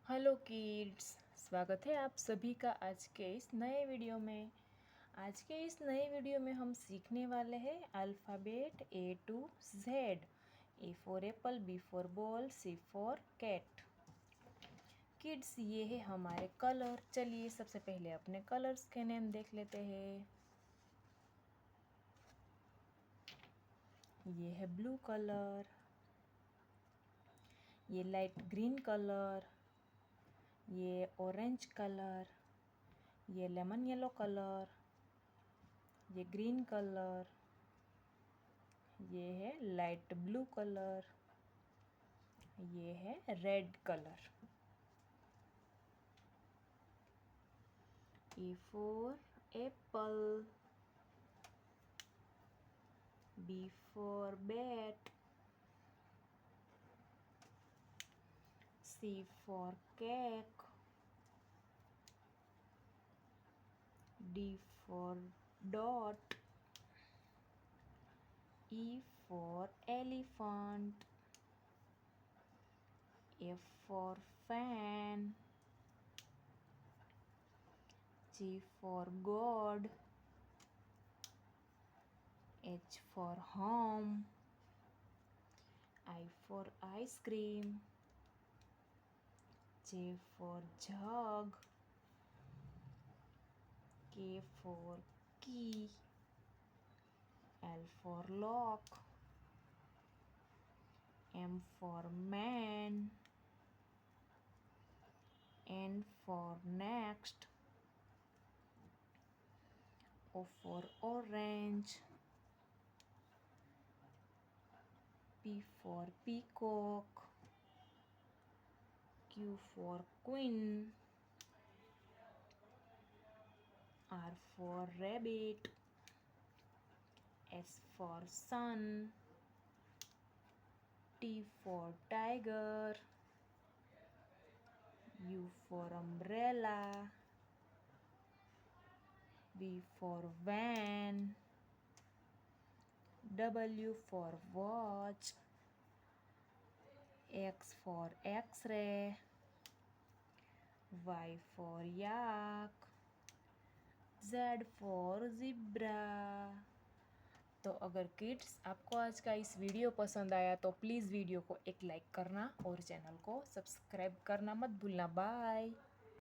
Hello kids, स्वागत है आप सभी का आज के इस नए वीडियो में। आज के इस नए वीडियो में हम सीखने वाले हैं alphabet A to Z। A for apple, B for ball, C for cat. Kids, ये है हमारे कलर। चलिए सबसे पहले अपने कलर्स के नेम देख लेते हैं। ये है ब्लू कलर, ये लाइट ग्रीन कलर, ये ऑरेंज कलर, ये लेमन येलो कलर, ये ग्रीन कलर, ये है लाइट ब्लू कलर, ये है red colour. E for apple, B for bat, C for cake, D for dot, E for elephant, F for fan, G for God, H for home, I for ice cream, J for jug, K for key, L for lock, M for man, N for next, O for orange, P for peacock, Q for queen, R for rabbit, S for sun, T for tiger, U for umbrella, V for van, W for watch, X for X-ray, Y for yak, Z for zebra। तो अगर kids आपको आज का इस video पसंद आया तो please video को एक लाइक करना और चैनल को सब्सक्राइब करना मत भूलना। बाय।